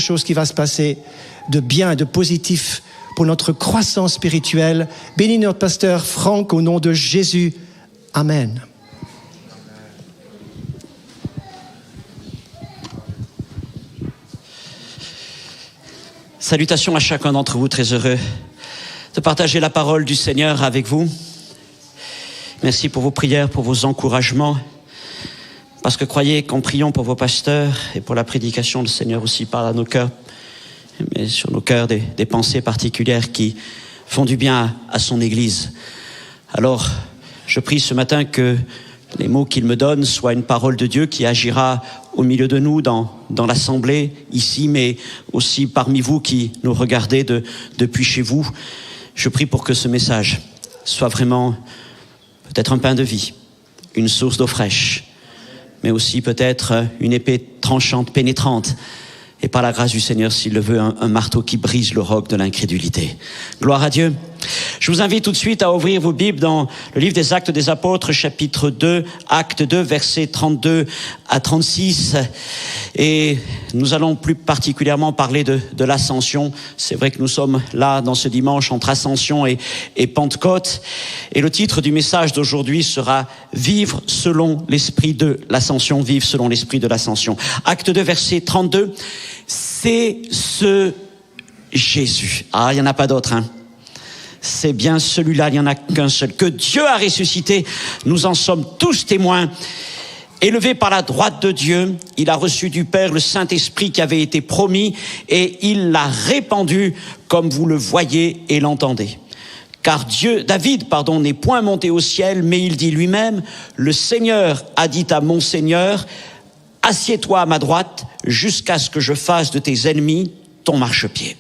chose qui va se passer de bien, de positif pour notre croissance spirituelle. Bénis notre pasteur Franck au nom de Jésus. Amen. Salutations à chacun d'entre vous, très heureux de partager la parole du Seigneur avec vous. Merci pour vos prières, pour vos encouragements, parce que croyez qu'en priant pour vos pasteurs et pour la prédication, le Seigneur aussi parle à nos cœurs, mais sur nos cœurs des pensées particulières qui font du bien à son Église. Alors, je prie ce matin que les mots qu'il me donne soient une parole de Dieu qui agira au milieu de nous, dans l'assemblée, ici, mais aussi parmi vous qui nous regardez depuis chez vous. Je prie pour que ce message soit vraiment peut-être un pain de vie, une source d'eau fraîche, mais aussi peut-être une épée tranchante, pénétrante, et par la grâce du Seigneur, s'il le veut, un marteau qui brise le roc de l'incrédulité. Gloire à Dieu. Je vous invite tout de suite à ouvrir vos Bibles dans le livre des Actes des Apôtres, chapitre 2, Acte 2, versets 32 à 36. Et nous allons plus particulièrement parler de l'ascension. C'est vrai que nous sommes là dans ce dimanche entre Ascension et Pentecôte. Et le titre du message d'aujourd'hui sera « Vivre selon l'esprit de l'ascension ». Vivre selon l'esprit de l'ascension. Acte 2, verset 32. C'est ce Jésus. Ah, il n'y en a pas d'autre, hein. C'est bien celui-là, il n'y en a qu'un seul. Que Dieu a ressuscité, nous en sommes tous témoins. Élevé par la droite de Dieu, il a reçu du Père le Saint-Esprit qui avait été promis et il l'a répandu comme vous le voyez et l'entendez. Car David, n'est point monté au ciel, mais il dit lui-même, le Seigneur a dit à mon Seigneur, assieds-toi à ma droite jusqu'à ce que je fasse de tes ennemis ton marchepied.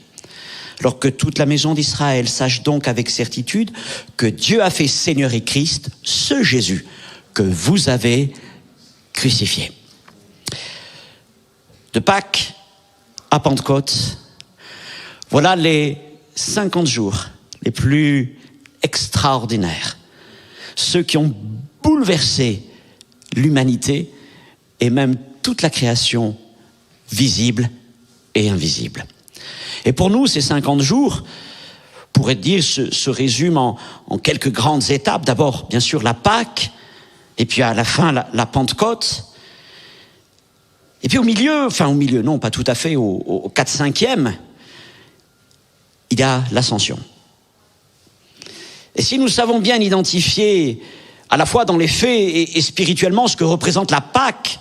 Alors que toute la maison d'Israël sache donc avec certitude que Dieu a fait Seigneur et Christ, ce Jésus que vous avez crucifié. De Pâques à Pentecôte, voilà les 50 jours les plus extraordinaires. Ceux qui ont bouleversé l'humanité et même toute la création visible et invisible. Et pour nous, ces 50 jours, pourrait dire, se résument en quelques grandes étapes. D'abord, bien sûr, la Pâque, et puis à la fin, la Pentecôte. Et puis au milieu, non, pas tout à fait, au 4-5e, il y a l'Ascension. Et si nous savons bien identifier, à la fois dans les faits et spirituellement, ce que représente la Pâque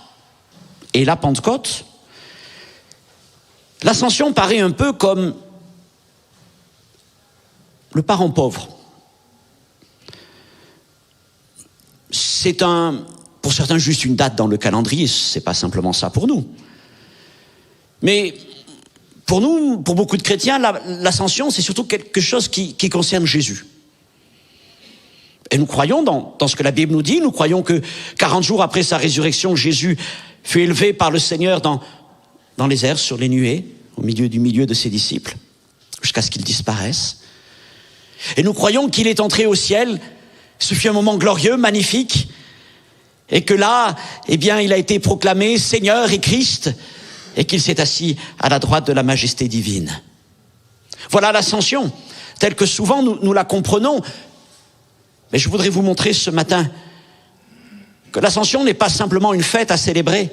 et la Pentecôte, l'Ascension paraît un peu comme le parent pauvre. C'est pour certains juste une date dans le calendrier, c'est pas simplement ça pour nous. Mais pour nous, pour beaucoup de chrétiens, l'Ascension, c'est surtout quelque chose qui concerne Jésus. Et nous croyons dans ce que la Bible nous dit, nous croyons que 40 jours après sa résurrection, Jésus fut élevé par le Seigneur dans les airs, sur les nuées, au milieu de ses disciples, jusqu'à ce qu'ils disparaissent. Et nous croyons qu'il est entré au ciel, ce fut un moment glorieux, magnifique, et que là, il a été proclamé Seigneur et Christ, et qu'il s'est assis à la droite de la majesté divine. Voilà l'ascension, telle que souvent nous la comprenons. Mais je voudrais vous montrer ce matin que l'ascension n'est pas simplement une fête à célébrer,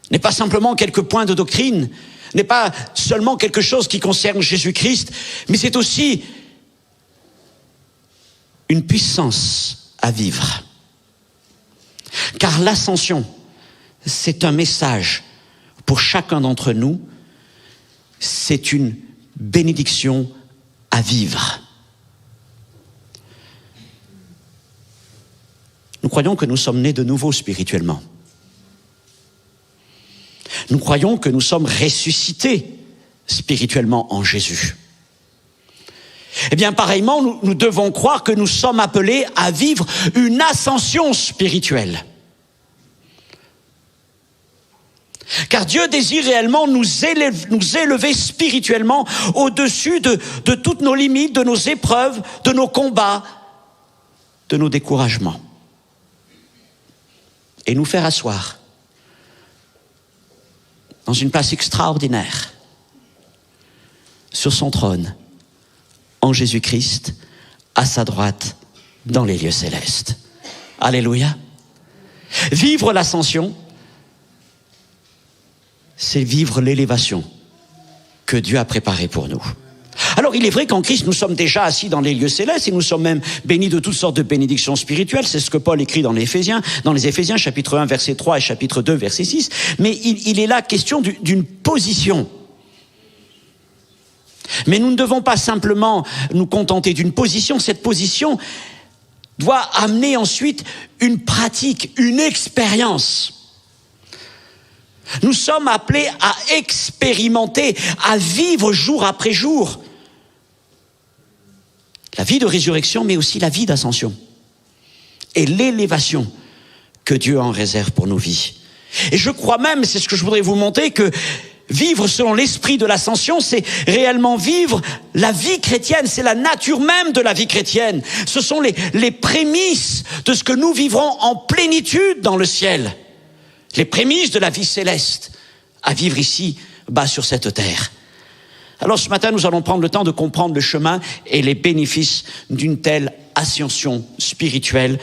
n'est pas simplement quelques points de doctrine, n'est pas seulement quelque chose qui concerne Jésus-Christ, mais c'est aussi une puissance à vivre. Car l'ascension, c'est un message pour chacun d'entre nous, c'est une bénédiction à vivre. Nous croyons que nous sommes nés de nouveau spirituellement. Nous croyons que nous sommes ressuscités spirituellement en Jésus. Eh bien, pareillement, nous devons croire que nous sommes appelés à vivre une ascension spirituelle. Car Dieu désire réellement nous élever spirituellement au-dessus de toutes nos limites, de nos épreuves, de nos combats, de nos découragements. Et nous faire asseoir dans une place extraordinaire sur son trône, en Jésus-Christ, à sa droite, dans les lieux célestes. Alléluia. Vivre l'ascension, c'est vivre l'élévation que Dieu a préparée pour nous. Alors il est vrai qu'en Christ nous sommes déjà assis dans les lieux célestes et nous sommes même bénis de toutes sortes de bénédictions spirituelles. C'est ce que Paul écrit dans les Éphésiens chapitre 1 verset 3 et chapitre 2 verset 6. Mais il est là question d'une position. Mais nous ne devons pas simplement nous contenter d'une position. Cette position doit amener ensuite une pratique, une expérience. Nous sommes appelés à expérimenter, à vivre jour après jour la vie de résurrection, mais aussi la vie d'ascension et l'élévation que Dieu en réserve pour nos vies. Et je crois même, c'est ce que je voudrais vous montrer, que vivre selon l'esprit de l'ascension, c'est réellement vivre la vie chrétienne, c'est la nature même de la vie chrétienne. Ce sont les prémices de ce que nous vivrons en plénitude dans le ciel. Les prémices de la vie céleste à vivre ici, bas sur cette terre. Alors ce matin, nous allons prendre le temps de comprendre le chemin et les bénéfices d'une telle ascension spirituelle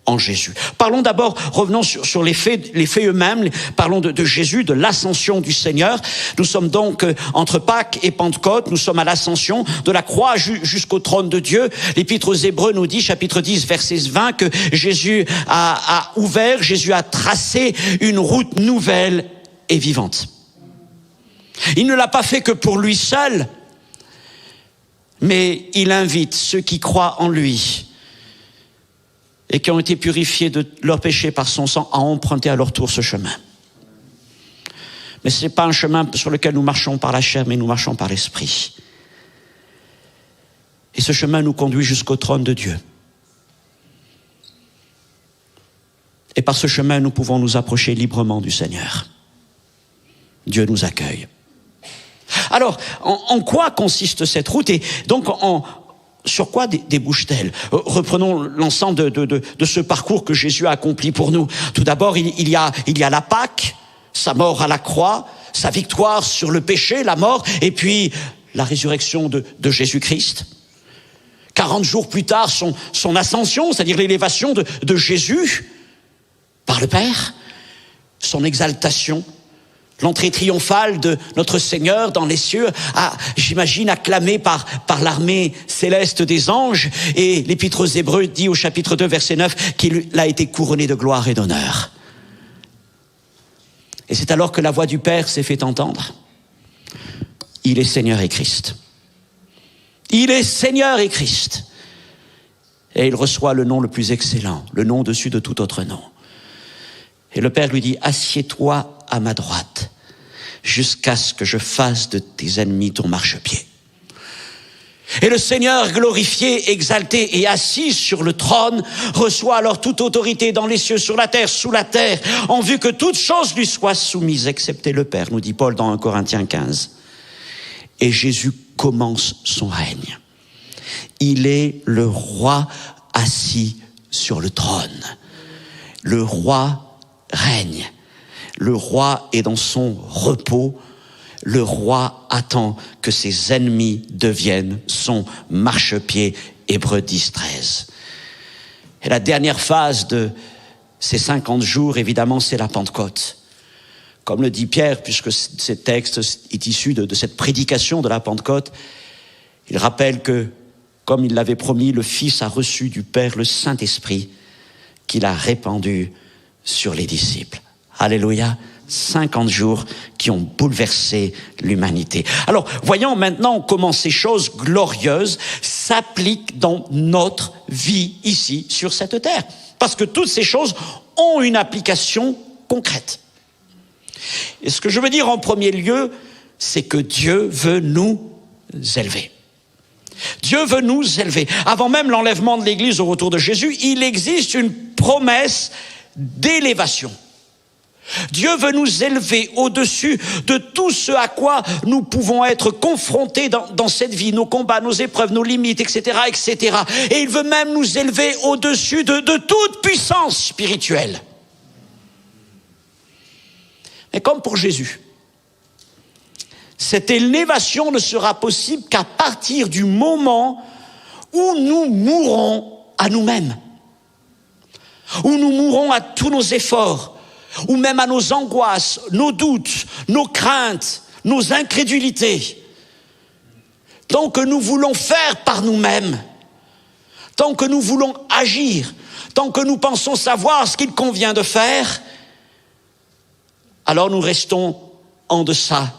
en Jésus. Parlons d'abord, revenons sur les faits eux-mêmes, parlons de Jésus, de l'ascension du Seigneur. Nous sommes donc entre Pâques et Pentecôte, nous sommes à l'ascension de la croix jusqu'au trône de Dieu. L'Épître aux Hébreux nous dit, chapitre 10, verset 20, que Jésus a ouvert, Jésus a tracé une route nouvelle et vivante. Il ne l'a pas fait que pour lui seul, mais il invite ceux qui croient en lui et qui ont été purifiés de leurs péchés par son sang à emprunter à leur tour ce chemin. Mais ce n'est pas un chemin sur lequel nous marchons par la chair, mais nous marchons par l'esprit. Et ce chemin nous conduit jusqu'au trône de Dieu. Et par ce chemin, nous pouvons nous approcher librement du Seigneur. Dieu nous accueille. Alors, en quoi consiste cette route? Et donc, sur quoi débouche-t-elle? Reprenons l'ensemble de ce parcours que Jésus a accompli pour nous. Tout d'abord, il y a la Pâque, sa mort à la croix, sa victoire sur le péché, la mort, et puis la résurrection de Jésus-Christ. 40 jours plus tard, son ascension, c'est-à-dire l'élévation de Jésus par le Père, son exaltation, l'entrée triomphale de notre Seigneur dans les cieux, j'imagine acclamé par l'armée céleste des anges. Et l'Épître aux Hébreux dit au chapitre 2, verset 9, qu'il a été couronné de gloire et d'honneur. Et c'est alors que la voix du Père s'est fait entendre. Il est Seigneur et Christ. Il est Seigneur et Christ. Et il reçoit le nom le plus excellent, le nom au-dessus de tout autre nom. Et le Père lui dit, assieds-toi à ma droite, jusqu'à ce que je fasse de tes ennemis ton marchepied. Et le Seigneur glorifié, exalté et assis sur le trône reçoit alors toute autorité dans les cieux, sur la terre, sous la terre, en vue que toute chose lui soit soumise, excepté le Père, nous dit Paul dans 1 Corinthiens 15. Et Jésus commence son règne. Il est le roi assis sur le trône. Le roi règne. Le roi est dans son repos. Le roi attend que ses ennemis deviennent son marchepied. Hébreux 10, 13. Et la dernière phase de ces 50 jours, évidemment, c'est la Pentecôte. Comme le dit Pierre, puisque ce texte est issu de cette prédication de la Pentecôte, il rappelle que, comme il l'avait promis, le Fils a reçu du Père le Saint-Esprit qu'il a répandu sur les disciples. Alléluia, 50 jours qui ont bouleversé l'humanité. Alors, voyons maintenant comment ces choses glorieuses s'appliquent dans notre vie ici, sur cette terre. Parce que toutes ces choses ont une application concrète. Et ce que je veux dire en premier lieu, c'est que Dieu veut nous élever. Dieu veut nous élever. Avant même l'enlèvement de l'Église au retour de Jésus, il existe une promesse d'élévation. Dieu veut nous élever au-dessus de tout ce à quoi nous pouvons être confrontés dans cette vie, nos combats, nos épreuves, nos limites, etc., etc. Et il veut même nous élever au-dessus de toute puissance spirituelle. Mais comme pour Jésus, Cette élévation ne sera possible qu'à partir du moment où nous mourrons à nous-mêmes, où nous mourrons à tous nos efforts, ou même à nos angoisses, nos doutes, nos craintes, nos incrédulités. Tant que nous voulons faire par nous-mêmes, tant que nous voulons agir, tant que nous pensons savoir ce qu'il convient de faire, alors nous restons en deçà,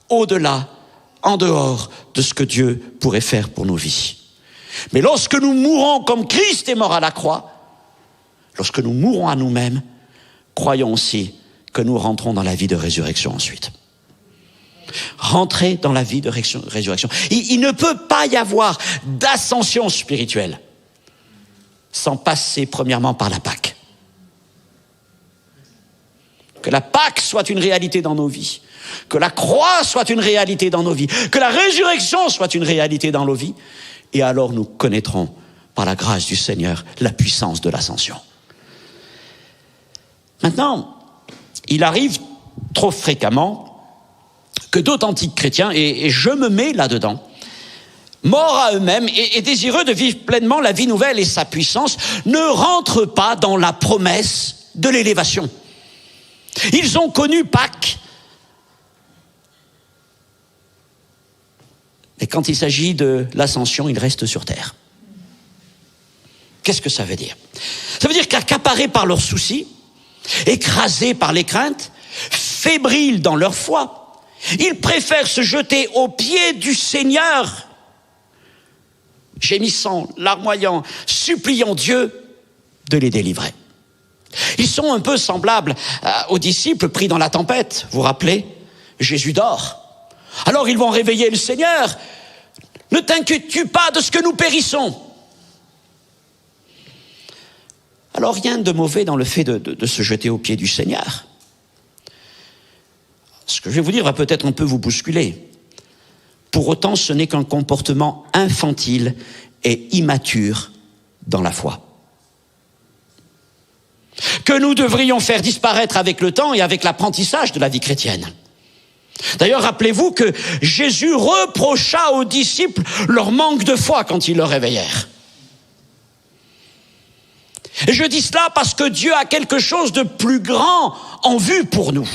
au-delà, en dehors de ce que Dieu pourrait faire pour nos vies. Mais lorsque nous mourons comme Christ est mort à la croix, lorsque nous mourons à nous-mêmes, croyons aussi que nous rentrons dans la vie de résurrection ensuite. Rentrer dans la vie de résurrection. Il ne peut pas y avoir d'ascension spirituelle sans passer premièrement par la Pâque. Que la Pâque soit une réalité dans nos vies, que la croix soit une réalité dans nos vies, que la résurrection soit une réalité dans nos vies, et alors nous connaîtrons par la grâce du Seigneur la puissance de l'ascension. Maintenant, il arrive trop fréquemment que d'authentiques chrétiens, et je me mets là-dedans, morts à eux-mêmes et désireux de vivre pleinement la vie nouvelle et sa puissance, ne rentrent pas dans la promesse de l'élévation. Ils ont connu Pâques, mais quand il s'agit de l'ascension, ils restent sur terre. Qu'est-ce que ça veut dire? Ça veut dire qu'accaparés par leurs soucis, écrasés par les craintes, fébriles dans leur foi, ils préfèrent se jeter aux pieds du Seigneur, gémissant, larmoyant, suppliant Dieu de les délivrer. Ils sont un peu semblables aux disciples pris dans la tempête. Vous vous rappelez? Jésus dort. Alors ils vont réveiller le Seigneur. Ne t'inquiètes-tu pas de ce que nous périssons? Alors rien de mauvais dans le fait de se jeter aux pieds du Seigneur. Ce que je vais vous dire va peut-être un peu vous bousculer. Pour autant, ce n'est qu'un comportement infantile et immature dans la foi, que nous devrions faire disparaître avec le temps et avec l'apprentissage de la vie chrétienne. D'ailleurs, rappelez-vous que Jésus reprocha aux disciples leur manque de foi quand ils le réveillèrent. Et je dis cela parce que Dieu a quelque chose de plus grand en vue pour nous.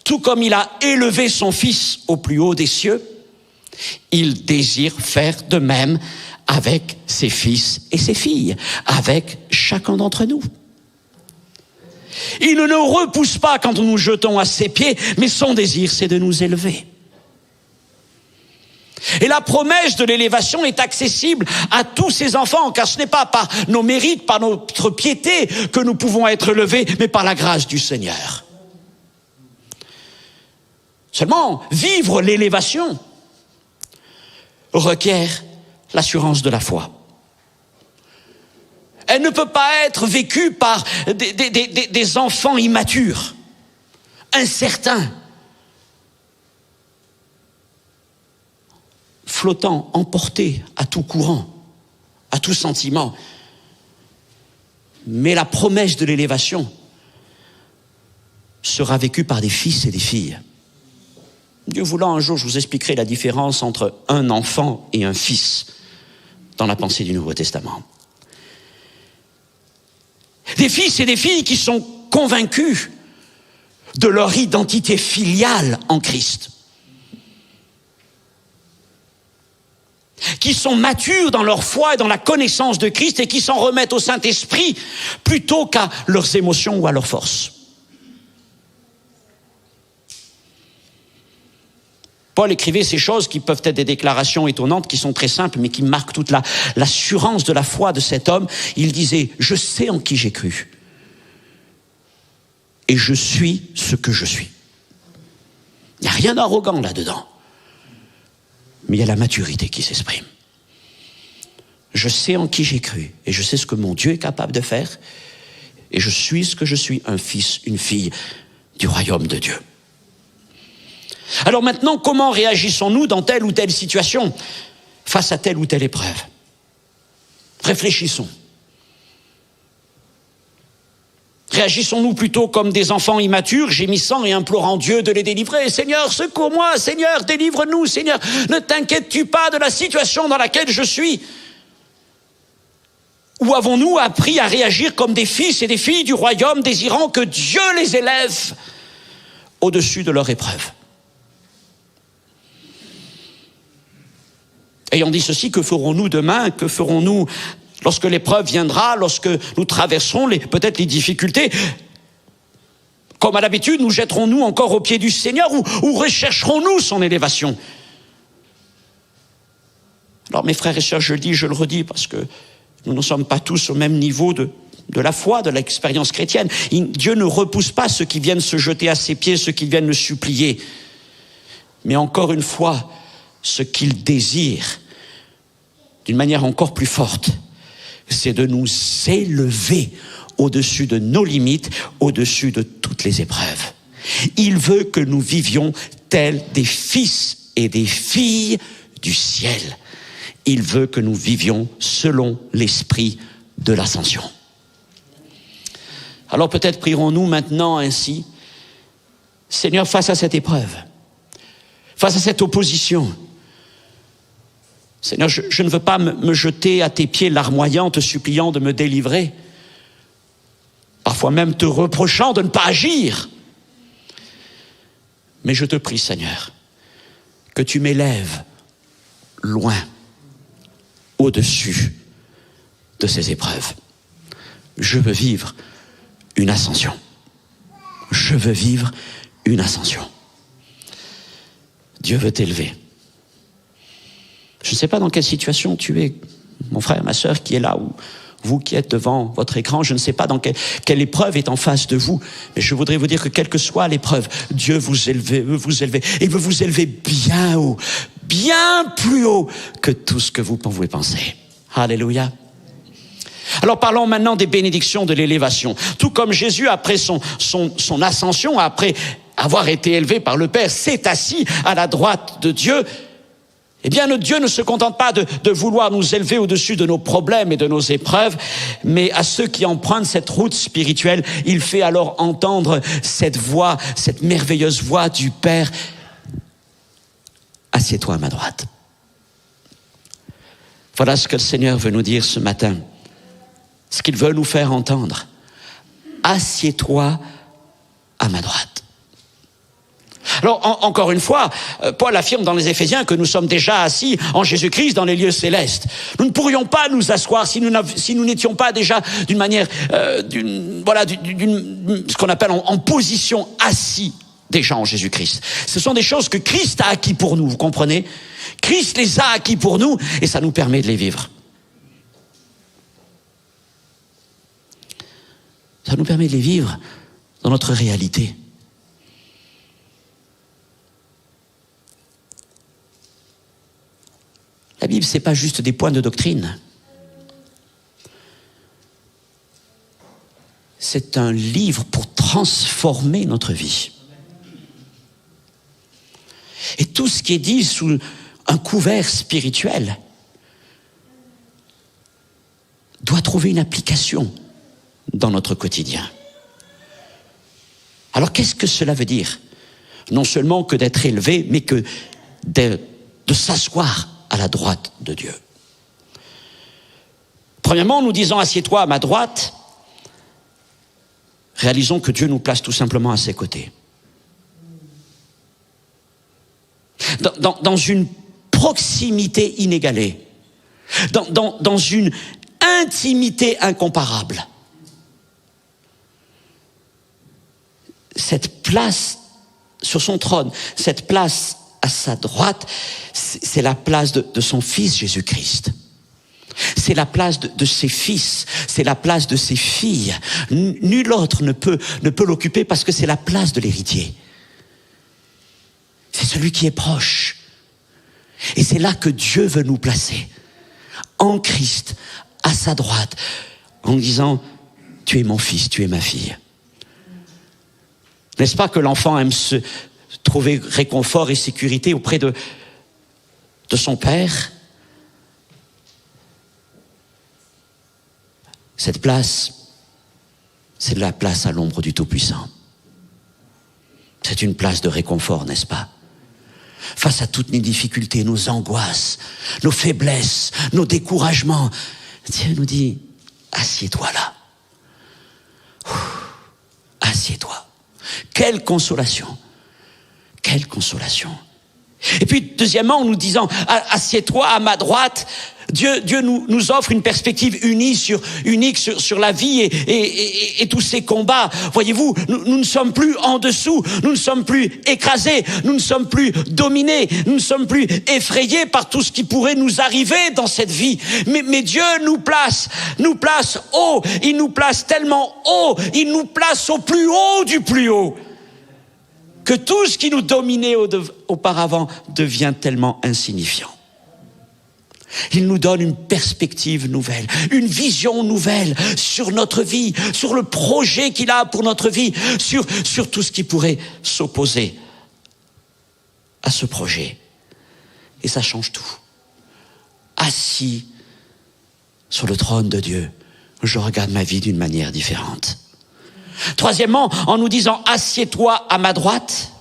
Tout comme il a élevé son Fils au plus haut des cieux, il désire faire de même avec ses fils et ses filles, avec chacun d'entre nous. Il ne nous repousse pas quand nous nous jetons à ses pieds, mais son désir, c'est de nous élever. Et la promesse de l'élévation est accessible à tous ses enfants, car ce n'est pas par nos mérites, par notre piété que nous pouvons être élevés, mais par la grâce du Seigneur. Seulement, vivre l'élévation requiert l'assurance de la foi. Elle ne peut pas être vécue par des enfants immatures, incertains, flottants, emportés à tout courant, à tout sentiment. Mais la promesse de l'élévation sera vécue par des fils et des filles. Dieu voulant, un jour, je vous expliquerai la différence entre un enfant et un fils dans la pensée du Nouveau Testament. Des fils et des filles qui sont convaincus de leur identité filiale en Christ, qui sont matures dans leur foi et dans la connaissance de Christ et qui s'en remettent au Saint-Esprit plutôt qu'à leurs émotions ou à leurs forces. Paul écrivait ces choses qui peuvent être des déclarations étonnantes, qui sont très simples, mais qui marquent toute l'assurance de la foi de cet homme. Il disait « Je sais en qui j'ai cru, et je suis ce que je suis ». Il n'y a rien d'arrogant là-dedans, mais il y a la maturité qui s'exprime. Je sais en qui j'ai cru, et je sais ce que mon Dieu est capable de faire, et je suis ce que je suis, un fils, une fille du royaume de Dieu. Alors maintenant, comment réagissons-nous dans telle ou telle situation, face à telle ou telle épreuve? Réfléchissons. réagissons-nous plutôt comme des enfants immatures, gémissant et implorant Dieu de les délivrer? Seigneur, secours-moi, Seigneur, délivre-nous, Seigneur, ne t'inquiètes-tu pas de la situation dans laquelle je suis? Ou avons-nous appris à réagir comme des fils et des filles du royaume, désirant que Dieu les élève au-dessus de leur épreuve? Ayant dit ceci, que ferons-nous demain? Que ferons-nous lorsque l'épreuve viendra, lorsque nous traverserons peut-être les difficultés? Comme à l'habitude, nous jetterons-nous encore aux pieds du Seigneur ou rechercherons-nous son élévation? Alors mes frères et sœurs, je le dis, je le redis, parce que nous ne sommes pas tous au même niveau de la foi, de l'expérience chrétienne. Dieu ne repousse pas ceux qui viennent se jeter à ses pieds, ceux qui viennent le supplier. Mais encore une fois, ce qu'il désire, d'une manière encore plus forte, c'est de nous élever au-dessus de nos limites, au-dessus de toutes les épreuves. Il veut que nous vivions tels des fils et des filles du ciel. Il veut que nous vivions selon l'esprit de l'ascension. Alors peut-être prierons-nous maintenant ainsi: Seigneur, face à cette épreuve, face à cette opposition, Seigneur, je ne veux pas me jeter à tes pieds larmoyant, te suppliant de me délivrer, parfois même te reprochant de ne pas agir. Mais je te prie, Seigneur, que tu m'élèves loin, au-dessus de ces épreuves. Je veux vivre une ascension. Je veux vivre une ascension. Dieu veut t'élever. Je ne sais pas dans quelle situation tu es, mon frère, ma sœur qui est là, ou vous qui êtes devant votre écran, je ne sais pas dans quelle épreuve est en face de vous, mais je voudrais vous dire que quelle que soit l'épreuve, Dieu veut vous élever. Il veut vous élever bien haut, bien plus haut que tout ce que vous pouvez penser. Alléluia. Alors parlons maintenant des bénédictions de l'élévation. Tout comme Jésus, après son ascension, après avoir été élevé par le Père, s'est assis à la droite de Dieu, eh bien, notre Dieu ne se contente pas de vouloir nous élever au-dessus de nos problèmes et de nos épreuves, mais à ceux qui empruntent cette route spirituelle, il fait alors entendre cette voix, cette merveilleuse voix du Père: assieds-toi à ma droite. Voilà ce que le Seigneur veut nous dire ce matin, ce qu'il veut nous faire entendre. Assieds-toi à ma droite. Alors, encore une fois, Paul affirme dans les Éphésiens que nous sommes déjà assis en Jésus-Christ dans les lieux célestes. Nous ne pourrions pas nous asseoir si nous n'étions pas déjà d'une manière, ce qu'on appelle en position assis déjà en Jésus-Christ. Ce sont des choses que Christ a acquis pour nous, vous comprenez? Christ les a acquis pour nous et ça nous permet de les vivre. Ça nous permet de les vivre dans notre réalité. La Bible, ce n'est pas juste des points de doctrine. C'est un livre pour transformer notre vie. Et tout ce qui est dit sous un couvert spirituel doit trouver une application dans notre quotidien. Alors qu'est-ce que cela veut dire? Non seulement que d'être élevé, mais que de s'asseoir à la droite de Dieu. Premièrement, nous disons assieds-toi à ma droite, réalisons que Dieu nous place tout simplement à ses côtés. Dans une proximité inégalée, dans une intimité incomparable. Cette place sur son trône, cette place à sa droite, c'est la place de son Fils Jésus-Christ. C'est la place de ses fils, c'est la place de ses filles. Nul autre ne peut l'occuper parce que c'est la place de l'héritier. C'est celui qui est proche. Et c'est là que Dieu veut nous placer. En Christ, à sa droite, en disant: tu es mon fils, tu es ma fille. N'est-ce pas que l'enfant aime se trouver réconfort et sécurité auprès de son père? Cette place, c'est la place à l'ombre du Tout-Puissant. C'est une place de réconfort, n'est-ce pas? Face à toutes nos difficultés, nos angoisses, nos faiblesses, nos découragements, Dieu nous dit, assieds-toi là. Assieds-toi. Quelle consolation. Quelle consolation. Et puis, deuxièmement, en nous disant, assieds-toi à ma droite, Dieu nous offre une perspective unique sur la vie et tous ces combats. Voyez-vous, nous ne sommes plus en dessous, nous ne sommes plus écrasés, nous ne sommes plus dominés, nous ne sommes plus effrayés par tout ce qui pourrait nous arriver dans cette vie. Mais Dieu nous place haut, il nous place tellement haut, il nous place au plus haut du plus haut, que tout ce qui nous dominait auparavant devient tellement insignifiant. Il nous donne une perspective nouvelle, une vision nouvelle sur notre vie, sur le projet qu'il a pour notre vie, sur tout ce qui pourrait s'opposer à ce projet. Et ça change tout. Assis sur le trône de Dieu, je regarde ma vie d'une manière différente. Troisièmement, en nous disant « Assieds-toi à ma droite »,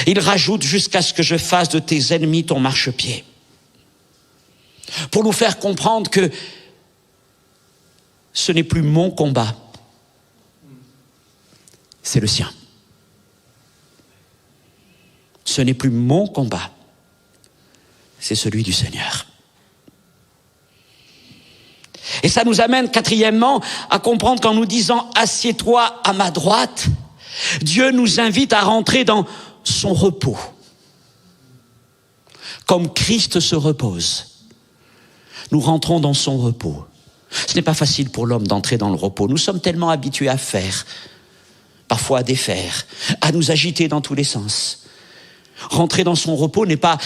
il rajoute « Jusqu'à ce que je fasse de tes ennemis ton marchepied ». Pour nous faire comprendre que ce n'est plus mon combat, c'est le sien. Ce n'est plus mon combat, c'est celui du Seigneur. Et ça nous amène, quatrièmement, à comprendre qu'en nous disant « Assieds-toi à ma droite », Dieu nous invite à rentrer dans son repos. Comme Christ se repose, nous rentrons dans son repos. Ce n'est pas facile pour l'homme d'entrer dans le repos. Nous sommes tellement habitués à faire, parfois à défaire, à nous agiter dans tous les sens. Rentrer dans son repos n'est pas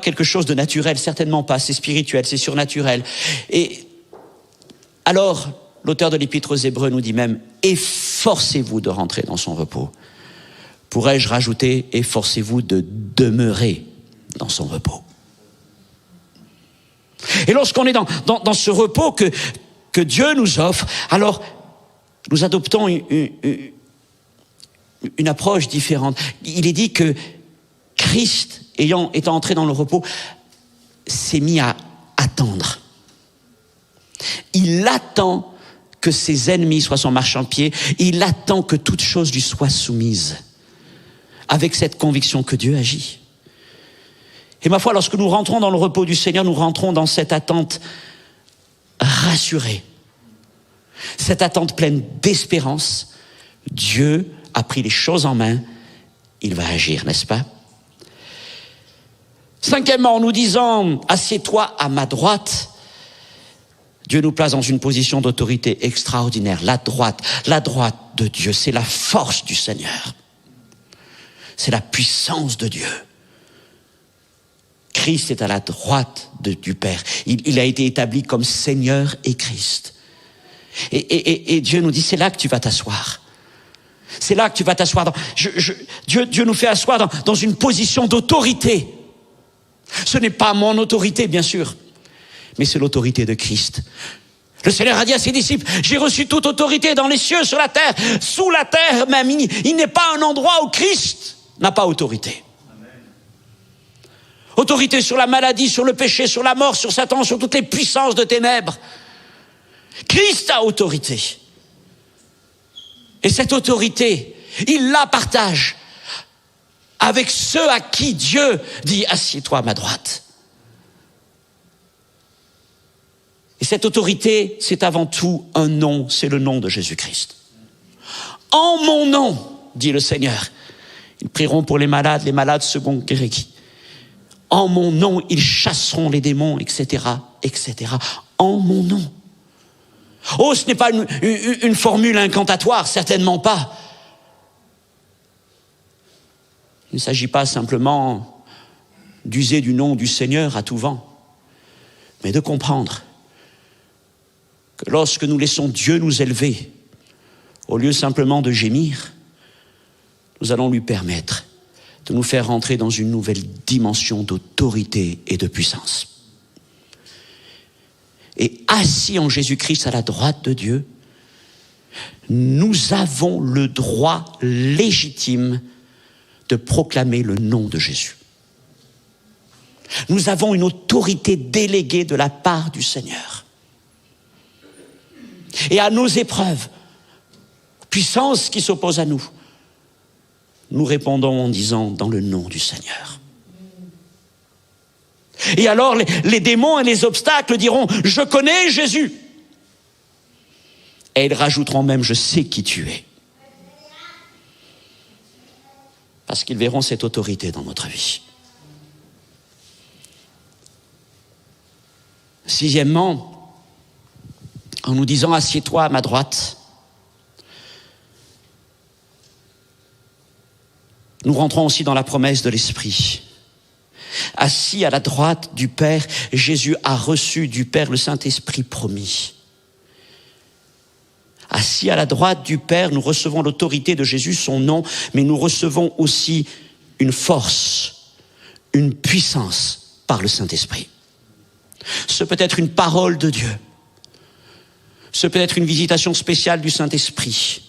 quelque chose de naturel, certainement pas. C'est spirituel, c'est surnaturel. Et alors, l'auteur de l'Épître aux Hébreux nous dit même « Efforcez-vous de rentrer dans son repos ». Pourrais-je rajouter « Efforcez-vous de demeurer dans son repos ». Et lorsqu'on est dans ce repos que Dieu nous offre, alors nous adoptons une approche différente. Il est dit que Christ, étant entré dans le repos, s'est mis à attendre. Il attend que ses ennemis soient son marchepied, il attend que toute chose lui soit soumise, avec cette conviction que Dieu agit. Et ma foi, lorsque nous rentrons dans le repos du Seigneur, nous rentrons dans cette attente rassurée, cette attente pleine d'espérance. Dieu a pris les choses en main, il va agir, n'est-ce pas? Cinquièmement, en nous disant « Assieds-toi à ma droite », Dieu nous place dans une position d'autorité extraordinaire. La droite de Dieu, c'est la force du Seigneur. C'est la puissance de Dieu. Christ est à la droite du Père. Il a été établi comme Seigneur et Christ. Et Dieu nous dit, c'est là que tu vas t'asseoir. C'est là que tu vas t'asseoir. Dieu nous fait asseoir dans une position d'autorité. Ce n'est pas mon autorité, bien sûr, mais c'est l'autorité de Christ. Le Seigneur a dit à ses disciples, j'ai reçu toute autorité dans les cieux, sur la terre, sous la terre même. Il n'est pas un endroit où Christ n'a pas autorité. Autorité sur la maladie, sur le péché, sur la mort, sur Satan, sur toutes les puissances de ténèbres. Christ a autorité. Et cette autorité, il la partage avec ceux à qui Dieu dit « Assieds-toi à ma droite ». Et cette autorité, c'est avant tout un nom, c'est le nom de Jésus-Christ. En mon nom, dit le Seigneur, ils prieront pour les malades seront guéris. En mon nom, ils chasseront les démons, etc., etc. En mon nom. Oh, ce n'est pas une formule incantatoire, certainement pas. Il ne s'agit pas simplement d'user du nom du Seigneur à tout vent, mais de comprendre que lorsque nous laissons Dieu nous élever, au lieu simplement de gémir, nous allons lui permettre de nous faire rentrer dans une nouvelle dimension d'autorité et de puissance. Et assis en Jésus-Christ à la droite de Dieu, nous avons le droit légitime de proclamer le nom de Jésus. Nous avons une autorité déléguée de la part du Seigneur. Et à nos épreuves, puissances qui s'opposent à nous, nous répondons en disant dans le nom du Seigneur. Et alors les démons et les obstacles diront « Je connais Jésus ». Et ils rajouteront même « Je sais qui tu es ». Parce qu'ils verront cette autorité dans notre vie. Sixièmement, en nous disant « Assieds-toi à ma droite », nous rentrons aussi dans la promesse de l'Esprit. Assis à la droite du Père, Jésus a reçu du Père le Saint-Esprit promis. Assis à la droite du Père, nous recevons l'autorité de Jésus, son nom, mais nous recevons aussi une force, une puissance par le Saint-Esprit. Ce peut être une parole de Dieu. Ce peut être une visitation spéciale du Saint-Esprit.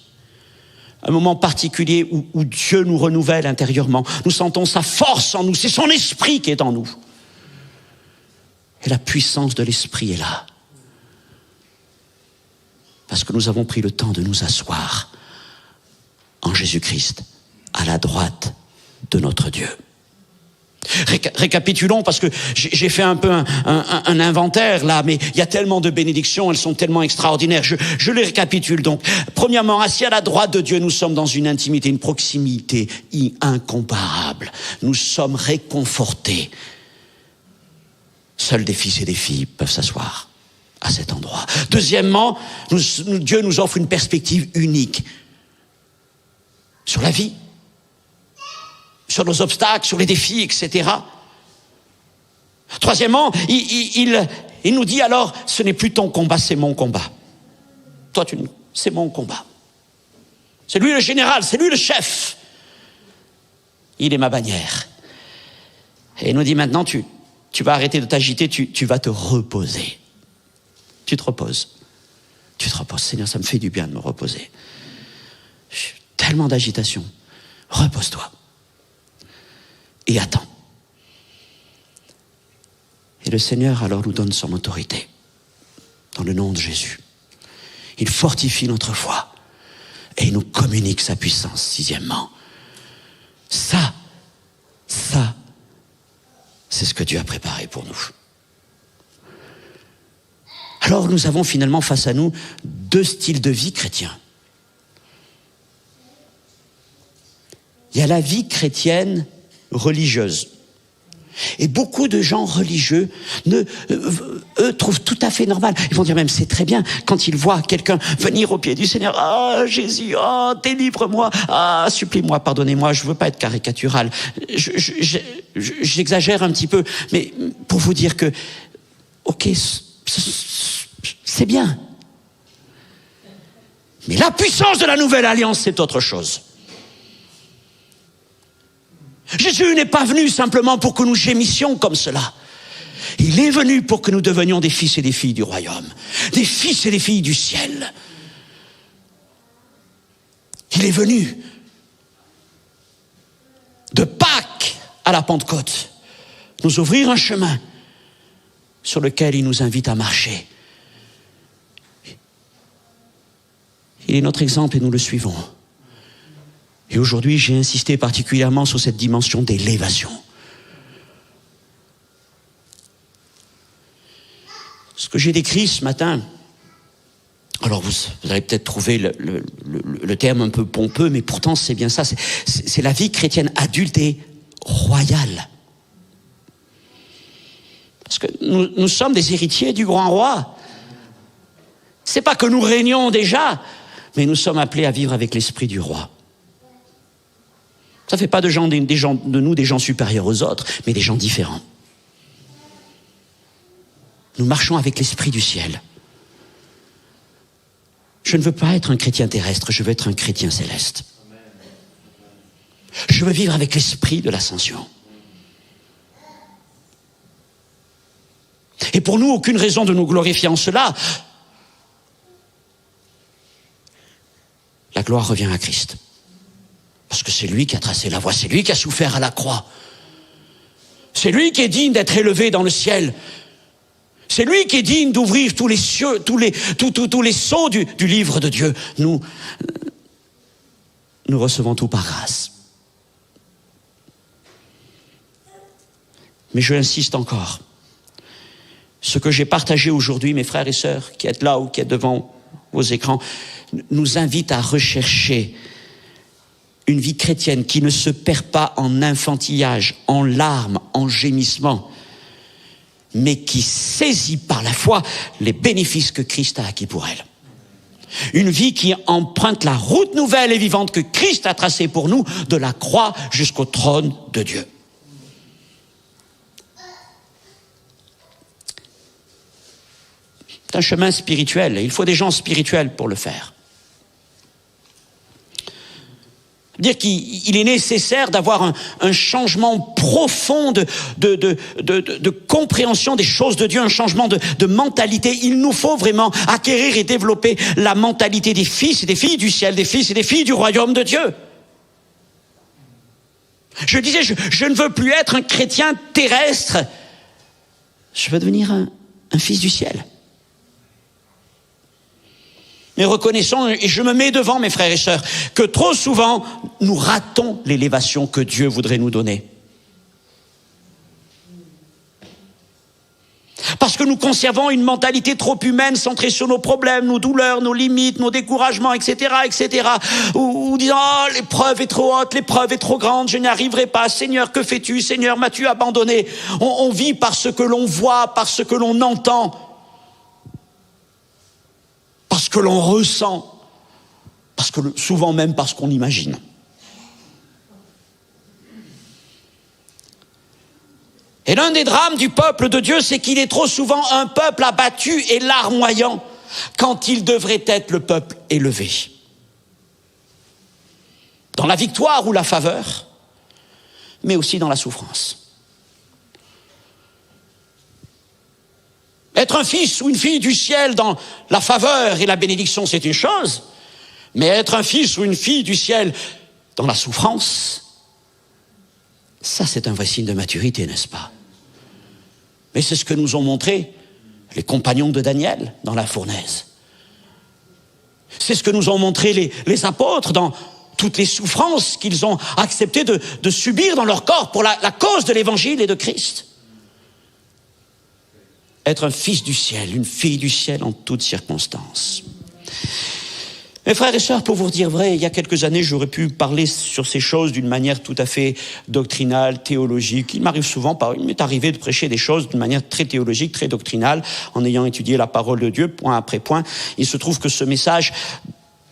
Un moment particulier où Dieu nous renouvelle intérieurement. Nous sentons sa force en nous, c'est son esprit qui est en nous. Et la puissance de l'esprit est là. Parce que nous avons pris le temps de nous asseoir en Jésus-Christ, à la droite de notre Dieu. Récapitulons, parce que j'ai fait un peu un inventaire là, mais il y a tellement de bénédictions, elles sont tellement extraordinaires. Je les récapitule donc. Premièrement, assis à la droite de Dieu, nous sommes dans une intimité, une proximité incomparable. Nous sommes réconfortés. Seuls des fils et des filles peuvent s'asseoir à cet endroit. Deuxièmement, Dieu nous offre une perspective unique sur la vie, sur nos obstacles, sur les défis, etc. Troisièmement, il nous dit alors, ce n'est plus ton combat, c'est mon combat. Toi, c'est mon combat. C'est lui le général, c'est lui le chef. Il est ma bannière. Et il nous dit maintenant, tu vas arrêter de t'agiter, tu vas te reposer. Tu te reposes. Tu te reposes. Seigneur, ça me fait du bien de me reposer. Tellement d'agitation. Repose-toi. Et attends. Et le Seigneur alors nous donne son autorité dans le nom de Jésus. Il fortifie notre foi et il nous communique sa puissance. Sixièmement, ça, c'est ce que Dieu a préparé pour nous. Alors nous avons finalement face à nous deux styles de vie chrétiens. Il y a la vie chrétienne religieuse. Et beaucoup de gens religieux, eux, trouvent tout à fait normal. Ils vont dire même, c'est très bien, quand ils voient quelqu'un venir au pied du Seigneur, « Ah, Jésus, oh, délivre-moi, ah, supplie-moi, pardonnez-moi, je veux pas être caricatural. » J'exagère un petit peu, mais pour vous dire que, ok, c'est bien. Mais la puissance de la nouvelle alliance, c'est autre chose. Jésus n'est pas venu simplement pour que nous gémissions comme cela. Il est venu pour que nous devenions des fils et des filles du royaume, des fils et des filles du ciel. Il est venu de Pâques à la Pentecôte nous ouvrir un chemin sur lequel il nous invite à marcher. Il est notre exemple et nous le suivons. Et aujourd'hui, j'ai insisté particulièrement sur cette dimension d'élévation. Ce que j'ai décrit ce matin, alors vous allez peut-être trouver le terme un peu pompeux, mais pourtant c'est bien ça, c'est la vie chrétienne adulte et royale. Parce que nous sommes des héritiers du grand roi. C'est pas que nous régnons déjà, mais nous sommes appelés à vivre avec l'esprit du roi. Ça ne fait pas de nous des gens supérieurs aux autres, mais des gens différents. Nous marchons avec l'esprit du ciel. Je ne veux pas être un chrétien terrestre, je veux être un chrétien céleste. Je veux vivre avec l'esprit de l'ascension. Et pour nous, aucune raison de nous glorifier en cela. la gloire revient à Christ. Parce que c'est lui qui a tracé la voie, c'est lui qui a souffert à la croix. C'est lui qui est digne d'être élevé dans le ciel. C'est lui qui est digne d'ouvrir tous les cieux, tous les sceaux du livre de Dieu. Nous recevons tout par grâce. Mais je insiste encore. Ce que j'ai partagé aujourd'hui, mes frères et sœurs, qui êtes là ou qui êtes devant vos écrans, nous invite à rechercher une vie chrétienne qui ne se perd pas en infantillage, en larmes, en gémissements, mais qui saisit par la foi les bénéfices que Christ a acquis pour elle. Une vie qui emprunte la route nouvelle et vivante que Christ a tracée pour nous, de la croix jusqu'au trône de Dieu. C'est un chemin spirituel, et il faut des gens spirituels pour le faire. Dire qu'il est nécessaire d'avoir un changement profond de compréhension des choses de Dieu, un changement de mentalité. Il nous faut vraiment acquérir et développer la mentalité des fils et des filles du ciel, des fils et des filles du royaume de Dieu. Je disais, je ne veux plus être un chrétien terrestre. Je veux devenir un fils du ciel. Mais reconnaissons, et je me mets devant mes frères et sœurs, que trop souvent, nous ratons l'élévation que Dieu voudrait nous donner. Parce que nous conservons une mentalité trop humaine, centrée sur nos problèmes, nos douleurs, nos limites, nos découragements, etc., etc. Ou disant, oh, l'épreuve est trop haute, l'épreuve est trop grande, je n'y arriverai pas. Seigneur, que fais-tu? Seigneur, m'as-tu abandonné? On vit par ce que l'on voit, par ce que l'on entend. Parce que l'on ressent, souvent même parce qu'on imagine. Et l'un des drames du peuple de Dieu, c'est qu'il est trop souvent un peuple abattu et larmoyant, quand il devrait être le peuple élevé. Dans la victoire ou la faveur, mais aussi dans la souffrance. Être un fils ou une fille du ciel dans la faveur et la bénédiction, c'est une chose. Mais être un fils ou une fille du ciel dans la souffrance, ça c'est un vrai signe de maturité, n'est-ce pas? Mais c'est ce que nous ont montré les compagnons de Daniel dans la fournaise. C'est ce que nous ont montré les apôtres dans toutes les souffrances qu'ils ont accepté de subir dans leur corps pour la cause de l'évangile et de Christ. Être un fils du ciel, une fille du ciel en toutes circonstances. Mes frères et sœurs, pour vous dire vrai, il y a quelques années, j'aurais pu parler sur ces choses d'une manière tout à fait doctrinale, théologique. Il m'est arrivé de prêcher des choses d'une manière très théologique, très doctrinale, en ayant étudié la parole de Dieu, point après point. Il se trouve que ce message,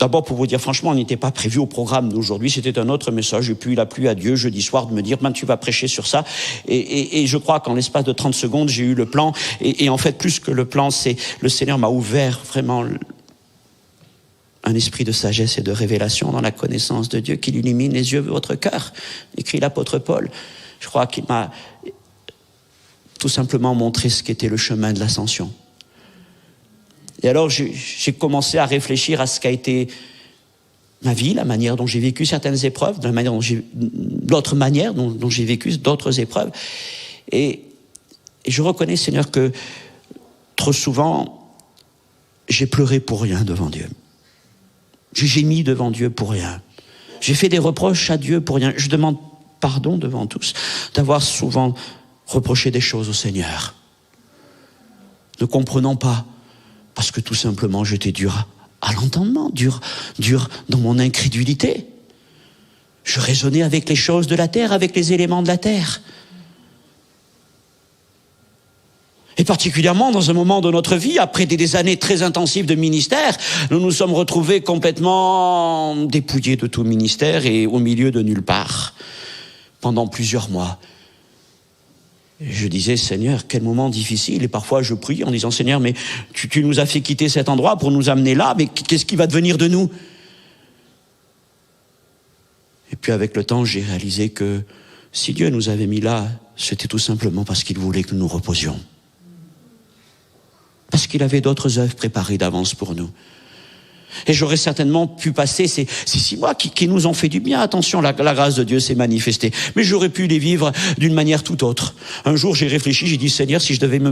d'abord pour vous dire franchement, n'était pas prévu au programme d'aujourd'hui, c'était un autre message, et puis il a plu à Dieu jeudi soir de me dire, tu vas prêcher sur ça, et je crois qu'en l'espace de 30 secondes, j'ai eu le plan, et en fait, plus que le plan, c'est le Seigneur m'a ouvert vraiment un esprit de sagesse et de révélation dans la connaissance de Dieu, qu'il illumine les yeux de votre cœur, écrit l'apôtre Paul. Je crois qu'il m'a tout simplement montré ce qu'était le chemin de l'ascension. Et alors, j'ai commencé à réfléchir à ce qu'a été ma vie, la manière dont j'ai vécu certaines épreuves, d'autres manières dont j'ai vécu d'autres épreuves. Et je reconnais, Seigneur, que trop souvent, j'ai pleuré pour rien devant Dieu. J'ai gémi devant Dieu pour rien. J'ai fait des reproches à Dieu pour rien. Je demande pardon devant tous d'avoir souvent reproché des choses au Seigneur, ne comprenant pas. Parce que tout simplement, j'étais dur à l'entendement, dur dans mon incrédulité. Je raisonnais avec les choses de la terre, avec les éléments de la terre. Et particulièrement dans un moment de notre vie, après des années très intensives de ministère, nous nous sommes retrouvés complètement dépouillés de tout ministère et au milieu de nulle part, pendant plusieurs mois. Et je disais, Seigneur, quel moment difficile. Et parfois je prie en disant, Seigneur, mais tu nous as fait quitter cet endroit pour nous amener là, mais qu'est-ce qui va devenir de nous? Et puis avec le temps, j'ai réalisé que si Dieu nous avait mis là, c'était tout simplement parce qu'il voulait que nous nous reposions. Parce qu'il avait d'autres œuvres préparées d'avance pour nous. Et j'aurais certainement pu passer ces 6 mois qui nous ont fait du bien. Attention, la grâce de Dieu s'est manifestée. Mais j'aurais pu les vivre d'une manière tout autre. Un jour, j'ai réfléchi, j'ai dit, Seigneur, si je devais me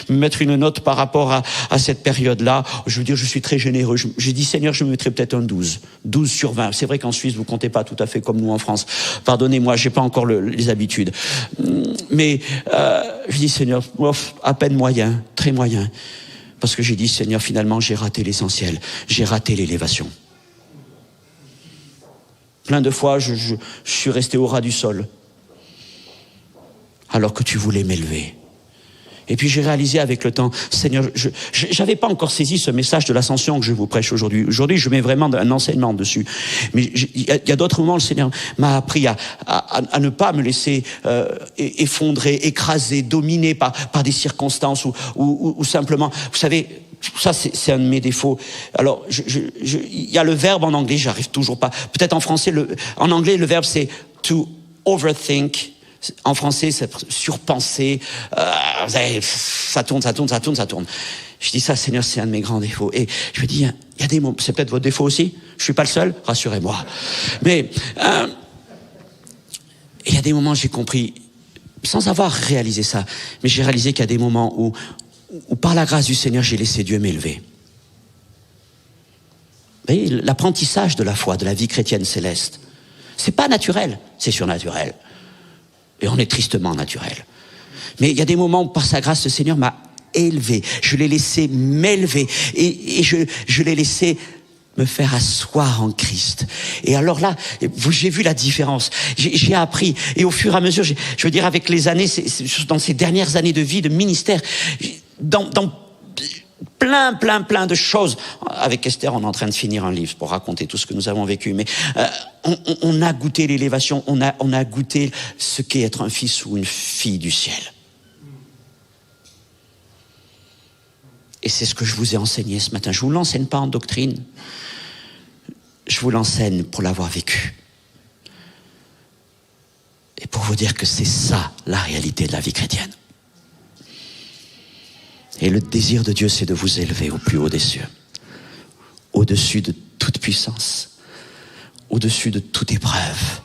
mettre une note par rapport à cette période-là, je veux dire, je suis très généreux. J'ai dit, Seigneur, je me mettrais peut-être un 12. 12 sur 20. C'est vrai qu'en Suisse, vous comptez pas tout à fait comme nous en France. Pardonnez-moi, j'ai pas encore les habitudes. Mais je dis, Seigneur, à peine moyen, très moyen. Parce que j'ai dit, Seigneur, finalement, j'ai raté l'essentiel. J'ai raté l'élévation. Plein de fois, je suis resté au ras du sol. Alors que tu voulais m'élever. Et puis j'ai réalisé avec le temps, Seigneur, je n'avais pas encore saisi ce message de l'ascension que je vous prêche aujourd'hui. Aujourd'hui, je mets vraiment un enseignement dessus. Mais il y a d'autres moments, le Seigneur m'a appris à ne pas me laisser effondrer, écraser, dominer par des circonstances ou simplement, vous savez, ça c'est un de mes défauts. Alors, il y a le verbe en anglais, j'arrive toujours pas. Peut-être en français, en anglais, le verbe c'est to overthink. En français, c'est surpenser, ça tourne. Je dis ça, Seigneur, c'est un de mes grands défauts. Et je me dis, il y a des moments, c'est peut-être votre défaut aussi, je suis pas le seul, rassurez-moi. Mais il y a des moments, j'ai compris, sans avoir réalisé ça, mais j'ai réalisé qu'il y a des moments où par la grâce du Seigneur, j'ai laissé Dieu m'élever. Vous voyez, l'apprentissage de la foi, de la vie chrétienne céleste, c'est pas naturel, c'est surnaturel. Et on est tristement naturel. Mais il y a des moments où, par sa grâce, le Seigneur m'a élevé. Je l'ai laissé m'élever. Et je l'ai laissé me faire asseoir en Christ. Et alors là, j'ai vu la différence. J'ai appris. Et au fur et à mesure, je veux dire, avec les années, dans ces dernières années de vie, de ministère, dans plein de choses. Avec Esther, on est en train de finir un livre pour raconter tout ce que nous avons vécu. Mais on a goûté l'élévation, on a goûté ce qu'est être un fils ou une fille du ciel. Et c'est ce que je vous ai enseigné ce matin. Je ne vous l'enseigne pas en doctrine. Je vous l'enseigne pour l'avoir vécu. Et pour vous dire que c'est ça la réalité de la vie chrétienne. Et le désir de Dieu, c'est de vous élever au plus haut des cieux, au-dessus de toute puissance, au-dessus de toute épreuve,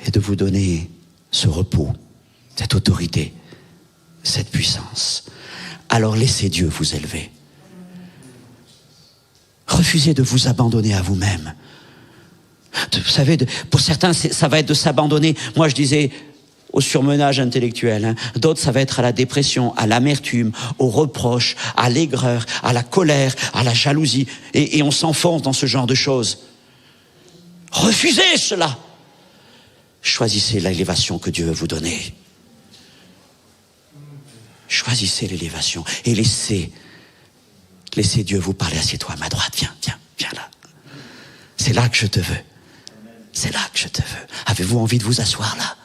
et de vous donner ce repos, cette autorité, cette puissance. Alors laissez Dieu vous élever. Refusez de vous abandonner à vous-même. Vous savez, pour certains, ça va être de s'abandonner. Moi, je disais au surmenage intellectuel. D'autres, ça va être à la dépression, à l'amertume, au reproche, à l'aigreur, à la colère, à la jalousie. Et on s'enfonce dans ce genre de choses. Refusez cela. Choisissez l'élévation que Dieu veut vous donner. Choisissez l'élévation et laissez Dieu vous parler. Assieds-toi à ma droite, viens là. C'est là que je te veux. C'est là que je te veux. Avez-vous envie de vous asseoir là?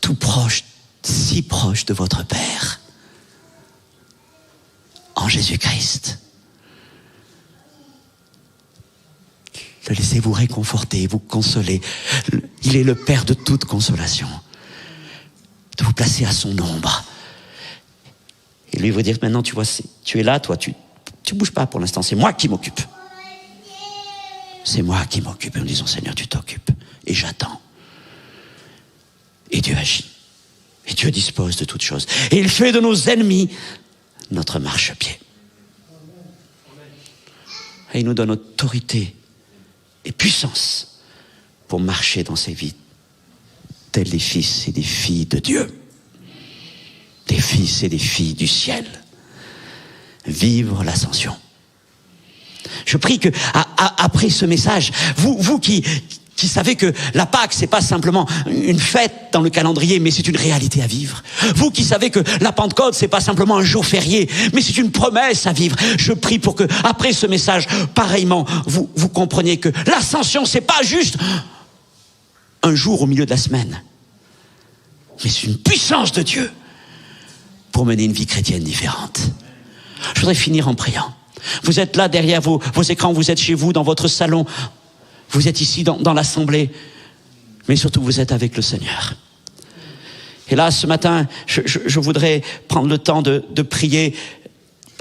Tout proche, si proche de votre Père, en Jésus-Christ. Le laissez vous réconforter, vous consoler. Il est le Père de toute consolation. De vous placer à son ombre. Et lui vous dire, maintenant tu vois, tu es là, toi, tu bouges pas pour l'instant, c'est moi qui m'occupe. C'est moi qui m'occupe. Et nous disons, Seigneur, tu t'occupes. Et j'attends. Et Dieu agit. Et Dieu dispose de toutes choses. Et il fait de nos ennemis notre marchepied. Et il nous donne autorité et puissance pour marcher dans ces vies, tels des fils et des filles de Dieu. Des fils et des filles du ciel. Vivre l'ascension. Je prie que, après ce message, vous qui savez que la Pâque, c'est pas simplement une fête dans le calendrier, mais c'est une réalité à vivre. Vous qui savez que la Pentecôte, c'est pas simplement un jour férié, mais c'est une promesse à vivre. Je prie pour que, après ce message, pareillement, vous compreniez que l'ascension, c'est pas juste un jour au milieu de la semaine, mais c'est une puissance de Dieu pour mener une vie chrétienne différente. Je voudrais finir en priant. Vous êtes là derrière vos écrans, vous êtes chez vous, dans votre salon, vous êtes ici dans l'assemblée, mais surtout vous êtes avec le Seigneur. Et là, ce matin, je voudrais prendre le temps de prier,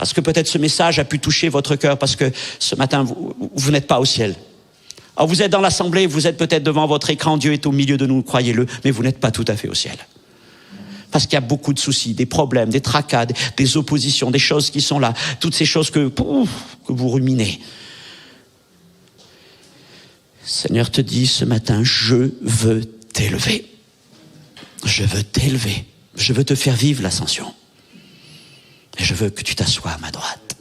Parce que peut-être ce message a pu toucher votre cœur, parce que ce matin, vous n'êtes pas au ciel. Alors vous êtes dans l'assemblée, vous êtes peut-être devant votre écran, Dieu est au milieu de nous, croyez-le, mais vous n'êtes pas tout à fait au ciel. Parce qu'il y a beaucoup de soucis, des problèmes, des tracas, des oppositions, des choses qui sont là, toutes ces choses que vous ruminez. Seigneur te dit ce matin, je veux t'élever. Je veux t'élever. Je veux te faire vivre l'ascension. Et je veux que tu t'assoies à ma droite.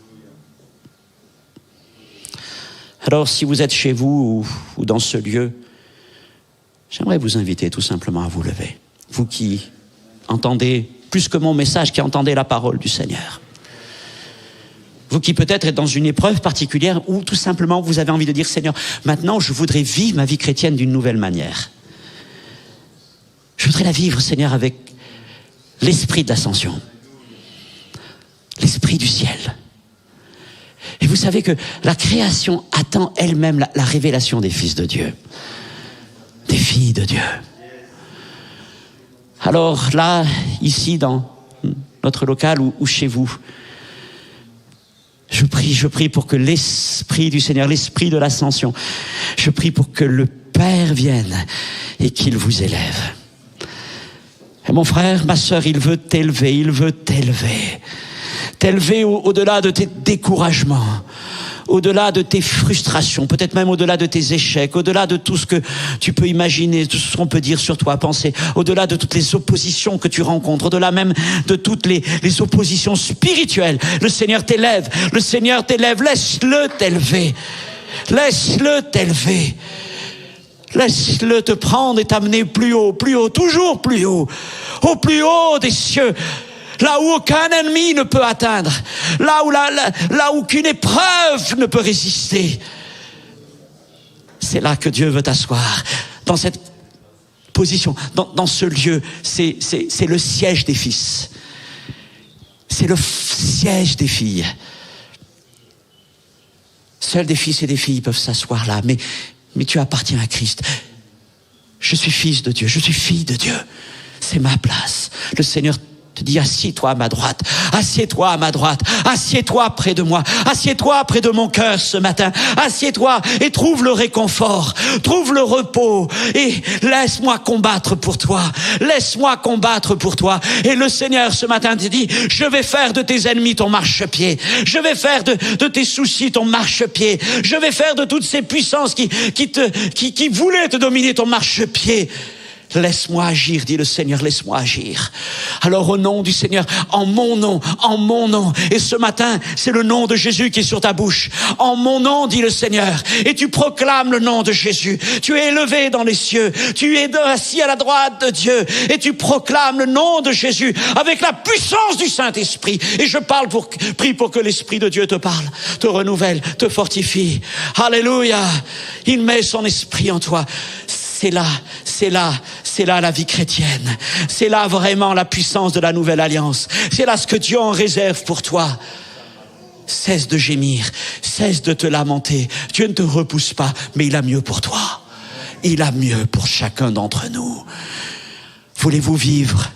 Alors, si vous êtes chez vous ou dans ce lieu, j'aimerais vous inviter tout simplement à vous lever. Vous qui entendez, plus que mon message, qui entendez la parole du Seigneur. Vous qui peut-être êtes dans une épreuve particulière ou tout simplement vous avez envie de dire, Seigneur, maintenant je voudrais vivre ma vie chrétienne d'une nouvelle manière. Je voudrais la vivre, Seigneur, avec l'esprit de l'ascension. L'esprit du ciel. Et vous savez que la création attend elle-même la révélation des fils de Dieu. Des filles de Dieu. Alors là, ici, dans notre local ou chez vous, je prie pour que l'Esprit du Seigneur, l'Esprit de l'ascension, je prie pour que le Père vienne et qu'il vous élève. Et mon frère, ma sœur, il veut t'élever, il veut t'élever. T'élever au-delà de tes découragements, au-delà de tes frustrations, peut-être même au-delà de tes échecs, au-delà de tout ce que tu peux imaginer, tout ce qu'on peut dire sur toi, penser, au-delà de toutes les oppositions que tu rencontres, au-delà même de toutes les oppositions spirituelles. Le Seigneur t'élève, laisse-le t'élever, laisse-le t'élever. Laisse-le te prendre et t'amener plus haut, toujours plus haut, au plus haut des cieux. Là où aucun ennemi ne peut atteindre, là où aucune épreuve ne peut résister. C'est là que Dieu veut t'asseoir, dans cette position, dans ce lieu. C'est le siège des fils. C'est le siège des filles. Seuls des fils et des filles peuvent s'asseoir là, mais tu appartiens à Christ. Je suis fils de Dieu, je suis fille de Dieu. C'est ma place. Le Seigneur te dit, assieds-toi à ma droite, assieds-toi à ma droite, assieds-toi près de moi, assieds-toi près de mon cœur ce matin, assieds-toi et trouve le réconfort, trouve le repos et laisse-moi combattre pour toi, laisse-moi combattre pour toi. Et le Seigneur ce matin te dit, je vais faire de tes ennemis ton marchepied, je vais faire de tes soucis ton marchepied, je vais faire de toutes ces puissances qui voulaient te dominer ton marchepied. Laisse-moi agir, dit le Seigneur, laisse-moi agir. Alors au nom du Seigneur, en mon nom, et ce matin, c'est le nom de Jésus qui est sur ta bouche. En mon nom, dit le Seigneur, et tu proclames le nom de Jésus. Tu es élevé dans les cieux, tu es assis à la droite de Dieu, et tu proclames le nom de Jésus avec la puissance du Saint-Esprit. Et je prie pour que l'Esprit de Dieu te parle, te renouvelle, te fortifie. Alléluia. Il met son esprit en toi. C'est là la vie chrétienne. C'est là vraiment la puissance de la nouvelle alliance. C'est là ce que Dieu en réserve pour toi. Cesse de gémir, cesse de te lamenter. Dieu ne te repousse pas, mais il a mieux pour toi. Il a mieux pour chacun d'entre nous. Voulez-vous vivre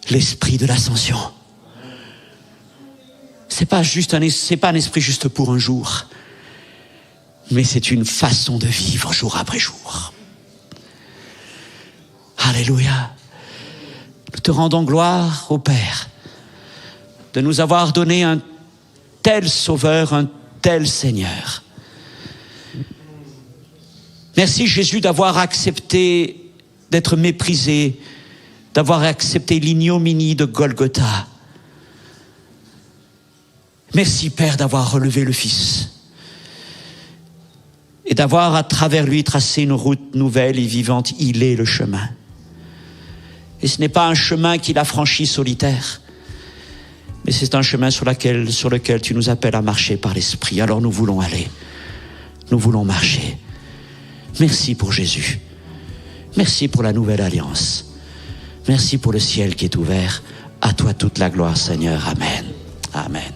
l'esprit de l'ascension? C'est pas un esprit juste pour un jour. Mais c'est une façon de vivre jour après jour. Alléluia. Nous te rendons gloire au Père de nous avoir donné un tel Sauveur, un tel Seigneur. Merci Jésus d'avoir accepté d'être méprisé, d'avoir accepté l'ignominie de Golgotha. Merci Père d'avoir relevé le Fils. Et d'avoir à travers lui tracé une route nouvelle et vivante. Il est le chemin. Et ce n'est pas un chemin qu'il a franchi solitaire, mais c'est un chemin sur lequel tu nous appelles à marcher par l'Esprit. Alors nous voulons aller, nous voulons marcher. Merci pour Jésus. Merci pour la nouvelle alliance. Merci pour le ciel qui est ouvert. À toi toute la gloire, Seigneur. Amen. Amen.